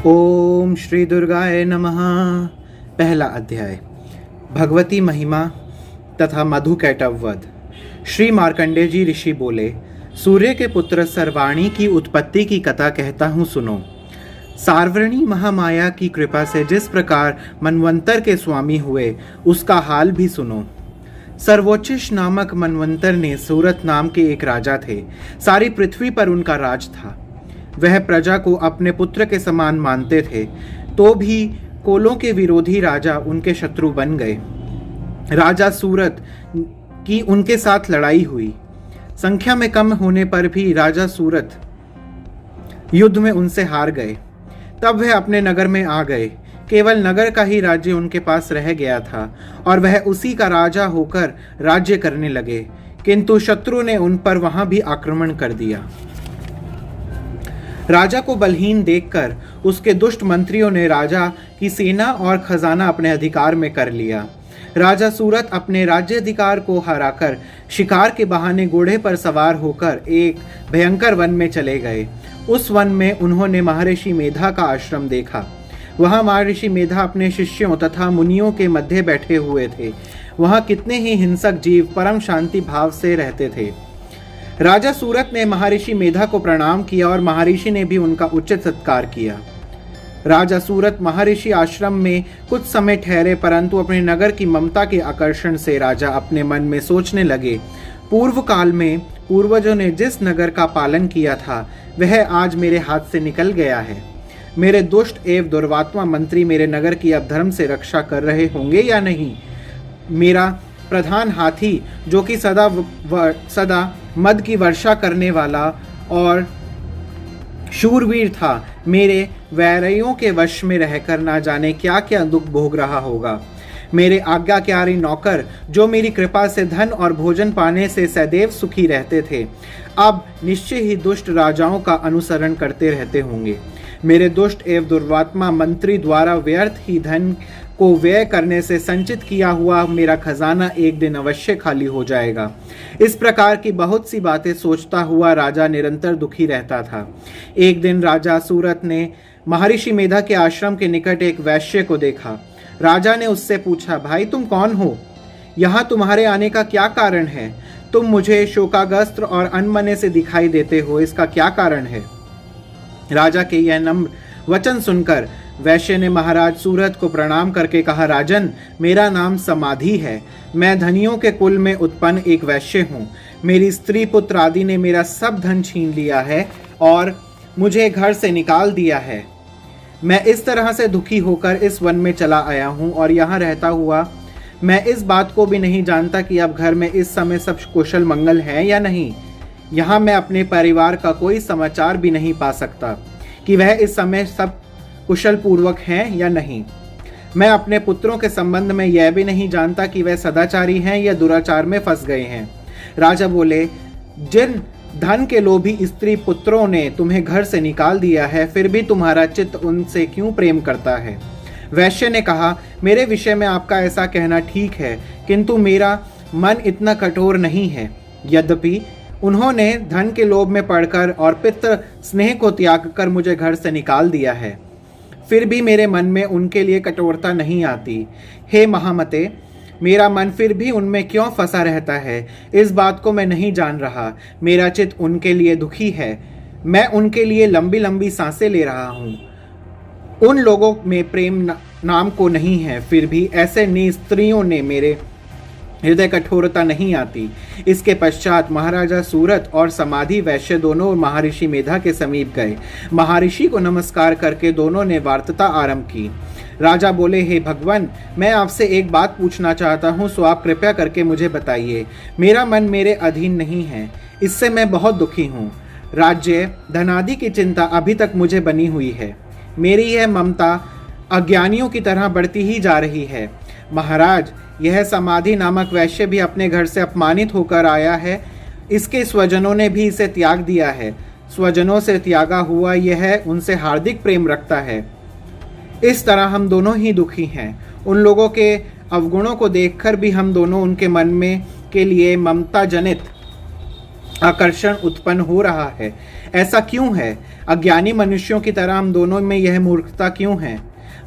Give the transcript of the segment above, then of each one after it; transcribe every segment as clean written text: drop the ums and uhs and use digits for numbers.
ओम श्री दुर्गाय नमः। पहला अध्याय। भगवती महिमा तथा मधुकैटभ वध। श्री मार्कंडेय जी ऋषि बोले, सूर्य के पुत्र सर्वाणी की उत्पत्ति की कथा कहता हूँ, सुनो। सार्वणी महामाया की कृपा से जिस प्रकार मनवंतर के स्वामी हुए, उसका हाल भी सुनो। सर्वोच्चिष नामक मनवंतर ने सूरत नाम के एक राजा थे। सारी पृथ्वी पर उनका राज था। वह प्रजा को अपने पुत्र के समान मानते थे, तो भी कोलों के विरोधी राजा उनके शत्रु बन गए। राजा सूरत की उनके साथ लड़ाई हुई। संख्या में कम होने पर भी राजा सूरत युद्ध में उनसे हार गए। तब वह अपने नगर में आ गए। केवल नगर का ही राज्य उनके पास रह गया था और वह उसी का राजा होकर राज्य करने लगे, किंतु शत्रु ने उन पर वहां भी आक्रमण कर दिया। राजा को बलहीन देखकर उसके दुष्ट मंत्रियों ने राजा की सेना और खजाना अपने अधिकार में कर लिया। राजा सूरत अपने राज्याधिकार को हराकर शिकार के बहाने घोड़े पर सवार होकर एक भयंकर वन में चले गए। उस वन में उन्होंने महर्षि मेधा का आश्रम देखा। वहां महर्षि मेधा अपने शिष्यों तथा मुनियों के मध्य बैठे हुए थे। वहां कितने ही हिंसक जीव परम शांति भाव से रहते थे। राजा सूरत ने महर्षि मेधा को प्रणाम किया और महर्षि ने भी उनका उचित सत्कार किया। राजा सूरत महर्षि आश्रम में कुछ समय ठहरे, परंतु अपने नगर की ममता के आकर्षण से राजा अपने मन में सोचने लगे, पूर्व काल में पूर्वजों ने जिस नगर का पालन किया था, वह आज मेरे हाथ से निकल गया है। मेरे दुष्ट एवं दुर्वात्मा मंत्री मेरे नगर की अधर्म से रक्षा कर रहे होंगे या नहीं? मेरा प्रधान हाथी, जो कि सदा मद की वर्षा करने वाला और शूरवीर था, मेरे वैरियों के वश में रहकर ना जाने क्या क्या दुख भोग रहा होगा। मेरे आज्ञाकारी नौकर, जो मेरी कृपा से धन और भोजन पाने से सदैव सुखी रहते थे, अब निश्चय ही दुष्ट राजाओं का अनुसरण करते रहते होंगे। मेरे दुष्ट एवं दुर्वात्मा मंत्री द्वारा व्यर्थ ही धन को व्यय करने से संचित किया हुआ मेरा खजाना एक दिन अवश्य खाली हो जाएगा। इस प्रकार की बहुत सी बातें सोचता हुआ राजा निरंतर दुखी रहता था। एक दिन राजा सूरत ने महर्षि मेधा के आश्रम के निकट एक वैश्य को देखा। राजा ने उससे पूछा, भाई तुम कौन हो? यहाँ तुम्हारे आने का क्या कारण है? तुम मुझे शोकाग्रस्त और अनमने से दिखाई देते हो, इसका क्या कारण है? राजा के यह नम्र वचन सुनकर वैश्य ने महाराज सूरत को प्रणाम करके कहा, राजन, मेरा नाम समाधि है। मैं धनियों के कुल में उत्पन्न एक वैश्य हूँ। मेरी स्त्री पुत्र आदि ने मेरा सब धन छीन लिया है और मुझे घर से निकाल दिया है। मैं इस तरह से दुखी होकर इस वन में चला आया हूँ और यहाँ रहता हुआ मैं इस बात को भी नहीं जानता कि अब घर में इस समय सब कुशल मंगल है या नहीं। यहाँ मैं अपने परिवार का कोई समाचार भी नहीं पा सकता कि वह इस समय सब कुशल पूर्वक हैं या नहीं। मैं अपने पुत्रों के संबंध में यह भी नहीं जानता कि वह सदाचारी हैं या दुराचार में फंस गए हैं। राजा बोले, जिन धन के लोभी स्त्री पुत्रों ने तुम्हें घर से निकाल दिया है, फिर भी तुम्हारा चित्त उनसे क्यों प्रेम करता है? वैश्य ने कहा, मेरे विषय में आपका ऐसा कहना ठीक है, किंतु मेरा मन इतना कठोर नहीं है। यद्यपि उन्होंने धन के लोभ में पड़कर और पितृ स्नेह को त्याग कर मुझे घर से निकाल दिया है, फिर भी मेरे मन में उनके लिए कठोरता नहीं आती। हे महामते, मेरा मन फिर भी उनमें क्यों फंसा रहता है, इस बात को मैं नहीं जान रहा। मेरा चित्त उनके लिए दुखी है। मैं उनके लिए लंबी लंबी सांसें ले रहा हूँ। उन लोगों में प्रेम नाम को नहीं है, फिर भी ऐसे स्त्रियों ने मेरे हृदय कठोरता नहीं आती। इसके पश्चात महाराजा सूरत और समाधि वैश्य दोनों महर्षि मेधा के समीप गए। महर्षि को नमस्कार करके दोनों ने वार्ता आरंभ की। राजा बोले, हे भगवान, मैं आपसे एक बात पूछना चाहता हूँ, सो आप कृपया करके मुझे बताइए। मेरा मन मेरे अधीन नहीं है, इससे मैं बहुत दुखी हूँ। राज्य धनादि की चिंता अभी तक मुझे बनी हुई है। मेरी यह ममता अज्ञानियों की तरह बढ़ती ही जा रही है। महाराज, यह समाधि नामक वैश्य भी अपने घर से अपमानित होकर आया है। इसके स्वजनों ने भी इसे त्याग दिया है। स्वजनों से त्यागा हुआ यह उनसे हार्दिक प्रेम रखता है। इस तरह हम दोनों ही दुखी हैं। उन लोगों के अवगुणों को देखकर भी हम दोनों उनके मन में के लिए ममता जनित आकर्षण उत्पन्न हो रहा है। ऐसा क्यों है? अज्ञानी मनुष्यों की तरह हम दोनों में यह मूर्खता क्यों है?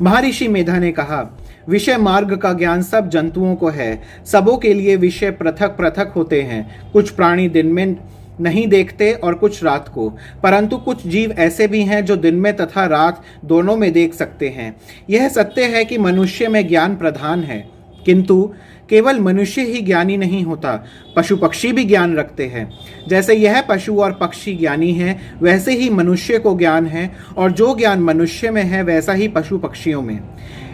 महर्षि मेधा ने कहा, विषय मार्ग का ज्ञान सब जंतुओं को है। सबों के लिए विषय पृथक पृथक होते हैं। कुछ प्राणी दिन में नहीं देखते और कुछ रात को, परंतु कुछ जीव ऐसे भी हैं जो दिन में तथा रात दोनों में देख सकते हैं। यह सत्य है कि मनुष्य में ज्ञान प्रधान है, किंतु केवल मनुष्य ही ज्ञानी नहीं होता, पशु पक्षी भी ज्ञान रखते हैं। जैसे यह पशु और पक्षी ज्ञानी हैं, वैसे ही मनुष्य को ज्ञान है, और जो ज्ञान मनुष्य में है वैसा ही पशु पक्षियों में।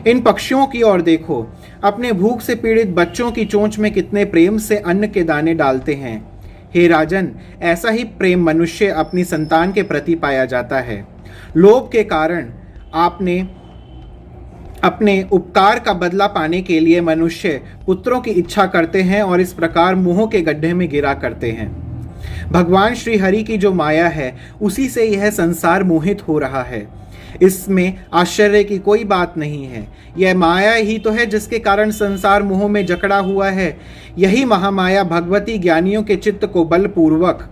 इन पक्षियों की ओर देखो, अपने भूख से पीड़ित बच्चों की चोंच में कितने प्रेम से अन्न के दाने डालते हैं। हे राजन, ऐसा ही प्रेम मनुष्य अपनी संतान के प्रति पाया जाता है। लोभ के कारण अपने उपकार का बदला पाने के लिए मनुष्य पुत्रों की इच्छा करते हैं और इस प्रकार मोह के गड्ढे में गिरा करते हैं। भगवान श्री हरि की जो माया है, उसी से यह संसार मोहित हो रहा है। इसमें आश्चर्य की कोई बात नहीं है। यह माया ही तो है जिसके कारण संसार मोह में जकड़ा हुआ है। यही महामाया भगवती ज्ञानियों के चित्त को बलपूर्वक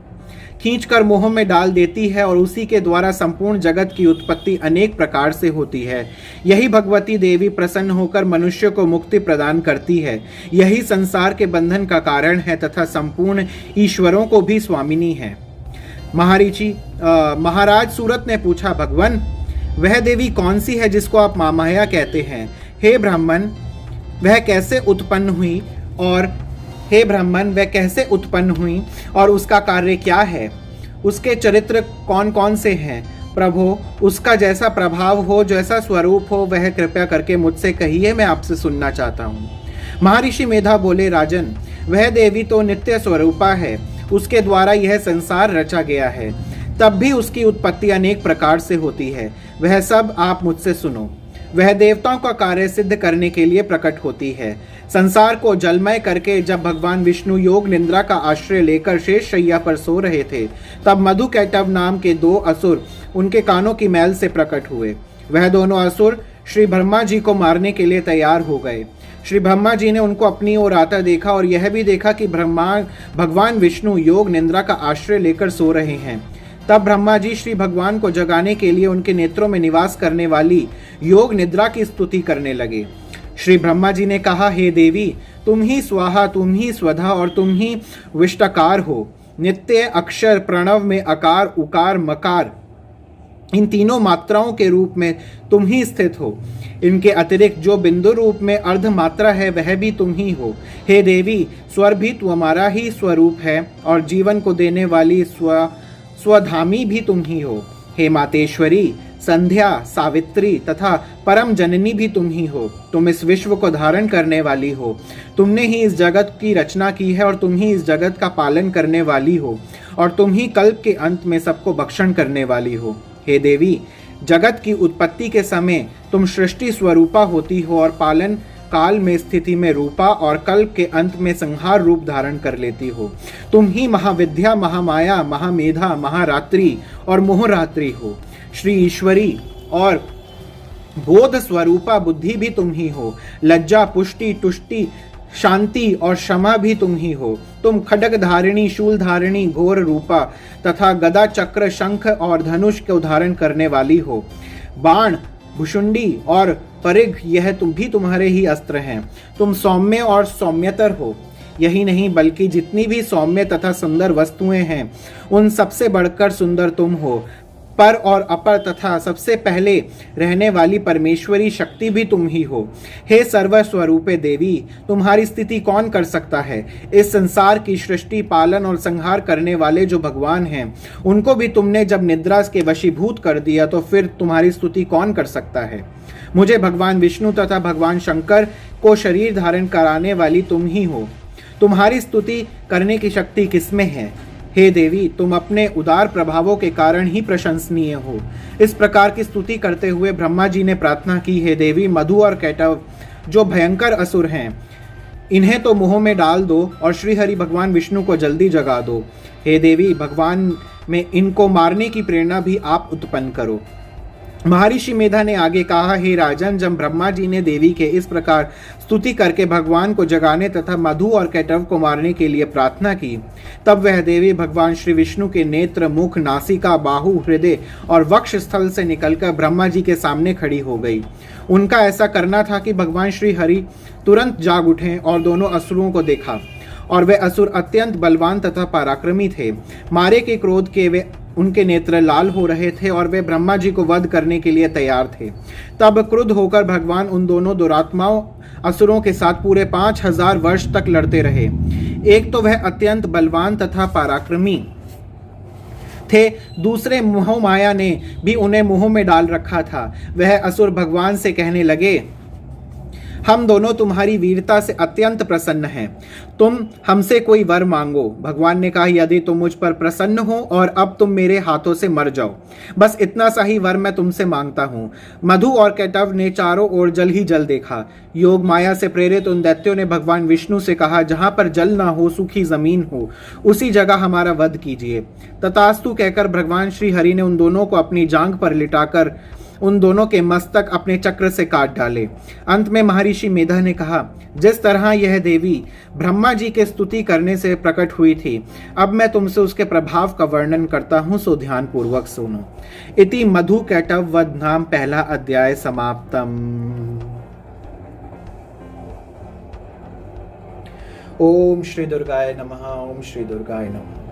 खींचकर मोह में डाल देती है, और उसी के द्वारा संपूर्ण जगत की उत्पत्ति अनेक प्रकार से होती है। यही भगवती देवी प्रसन्न होकर मनुष्य को मुक्ति प्रदान करती है। यही संसार के बंधन का कारण है तथा संपूर्ण ईश्वरों को भी स्वामिनी है। महाराज सूरत ने पूछा, भगवान, वह देवी कौन सी है जिसको आप माया कहते हैं? हे ब्राह्मण, वह कैसे उत्पन्न हुई और उसका कार्य क्या है? उसके चरित्र कौन कौन से हैं? प्रभो, उसका जैसा प्रभाव हो, जैसा स्वरूप हो, वह कृपया करके मुझसे कहिए, मैं आपसे सुनना चाहता हूँ। महर्षि मेधा बोले, राजन, वह देवी तो नित्य स्वरूपा है। उसके द्वारा यह संसार रचा गया है, तब भी उसकी उत्पत्ति अनेक प्रकार से होती है। वह सब आप मुझसे सुनो। वह देवताओं का कार्य सिद्ध करने के लिए प्रकट होती है। संसार को जलमय करके जब भगवान विष्णु योग निद्रा का आश्रय लेकर शेष शैया पर सो रहे थे, तब मधुकैटव नाम के 2 असुर उनके कानों की मैल से प्रकट हुए। वह दोनों असुर श्री ब्रह्मा जी को मारने के लिए तैयार हो गए। श्री ब्रह्मा जी ने उनको अपनी ओर आता देखा और यह भी देखा कि भगवान विष्णु योग निद्रा का आश्रय लेकर सो रहे हैं। तब ब्रह्मा जी श्री भगवान को जगाने के लिए उनके नेत्रों में निवास करने वाली योग निद्रा की स्तुति करने लगे। श्री ब्रह्मा जी ने कहा, हे देवी, तुम ही स्वाहा, तुम ही स्वधा और तुम ही विष्टकार हो। नित्य अक्षर प्रणव में अकार, उकार, मकार, इन तीनों मात्राओं के रूप में तुम ही स्थित हो। इनके अतिरिक्त जो बिंदु रूप में अर्ध मात्रा है, वह भी तुम ही हो। हे देवी, स्वर भी तुम्हारा ही स्वरूप है और जीवन को देने वाली स्वधामी भी तुम ही हो। हे मातेश्वरी, संध्या, सावित्री तथा परम जननी भी तुम ही हो। तुम इस विश्व को धारण करने वाली हो। तुमने ही इस जगत की रचना की है और तुम ही इस जगत का पालन करने वाली हो, और तुम ही कल्प के अंत में सबको भक्षण करने वाली हो। हे देवी, जगत की उत्पत्ति के समय तुम सृष्टि स्वरूपा होती हो और पालन काल में स्थिति में रूपा और कल्प के अंत में संहार रूप धारण कर लेती हो। तुम ही महाविद्या, महामाया, महामेधा, महारात्रि और मोहरात्रि हो। श्री ईश्वरी और बोध स्वरूपा बुद्धि भी तुम ही हो। लज्जा, पुष्टि, तुष्टि, शांति और क्षमा भी तुम ही हो। तुम खड्ग धारिणी, शूल धारिणी, घोर रूपा तथा गदा, चक्र, शंख और धनुष को धारण करने वाली हो। बाण, भुषुंडी और परिघ, यह भी तुम्हारे ही अस्त्र हैं। तुम सौम्य और सौम्यतर हो। यही नहीं, बल्कि जितनी भी सौम्य तथा सुंदर वस्तुएं हैं, उन सबसे बढ़कर सुंदर तुम हो। पर और अपर तथा सबसे पहले रहने वाली परमेश्वरी शक्ति भी तुम ही हो। हे सर्वस्वरूपे देवी, तुम्हारी स्थिति कौन कर सकता है? इस संसार की सृष्टि, पालन और संहार करने वाले जो भगवान हैं, उनको भी तुमने जब निद्रा के वशीभूत कर दिया, तो फिर तुम्हारी स्तुति कौन कर सकता है? मुझे भगवान विष्णु तथा भगवान शंकर को शरीर धारण कराने वाली तुम ही हो। तुम्हारी स्तुति करने की शक्ति किसमें है? हे देवी, तुम अपने उदार प्रभावों के कारण ही प्रशंसनीय हो। इस प्रकार की स्तुति करते हुए ब्रह्मा जी ने प्रार्थना की, हे देवी, मधु और कैटव जो भयंकर असुर हैं, इन्हें तो मुंह में डाल दो और श्री हरि भगवान विष्णु को जल्दी जगा दो। हे देवी, भगवान में इनको मारने की प्रेरणा भी आप उत्पन्न करो। महर्षि मेधा ने आगे कहा, हे राजन, जब ब्रह्मा जी ने देवी के इस प्रकार स्तुति करके भगवान को जगाने तथा मधु और कैटव को मारने के लिए प्रार्थना की, तब वह देवी भगवान श्री विष्णु के नेत्र, मुख, नासिका, बाहु, हृदय और वक्ष स्थल से निकलकर ब्रह्मा जी के सामने खड़ी हो गई। उनका ऐसा करना था कि भगवान श्री हरि तुरंत जाग उठे और दोनों असुरों को देखा, और वे असुर अत्यंत बलवान तथा पराक्रमी थे। मारे के क्रोध के वे उनके नेत्र लाल हो रहे थे और वे ब्रह्मा जी को वध करने के लिए तैयार थे। तब क्रुद्ध होकर भगवान उन दोनों दुरात्माओं असुरों के साथ पूरे 5000 वर्ष तक लड़ते रहे। एक तो वह अत्यंत बलवान तथा पराक्रमी थे, दूसरे मोह माया ने भी उन्हें मुंह में डाल रखा था। वह असुर भगवान से कहने लगे, हम दोनों तुम्हारी वीरता से अत्यंत प्रसन्न हैं, तुम हमसे कोई वर मांगो। भगवान ने कहा, यदि तुम मुझ पर प्रसन्न हो और अब तुम मेरे हाथों से मर जाओ, बस इतना सा ही वर मैं तुमसे मांगता हूँ। मधु और कैटव ने चारों ओर जल ही जल देखा। योग माया से प्रेरित उन दैत्यों ने भगवान विष्णु से कहा, जहाँ पर जल ना हो, सूखी जमीन हो, उसी जगह हमारा वध कीजिए। तथास्तु कहकर भगवान श्री हरि ने उन दोनों को अपनी जांघ पर लिटाकर उन दोनों के मस्तक अपने चक्र से काट डाले। अंत में महर्षि मेधा ने कहा, जिस तरह यह देवी ब्रह्मा जी के स्तुति करने से प्रकट हुई थी, अब मैं तुमसे उसके प्रभाव का वर्णन करता हूं, सो ध्यान पूर्वक सुनो। इति मधु कैटव वध नाम पहला अध्याय समाप्तम। ओम श्री दुर्गाय नमः। ओम श्री दुर्गाय नमः।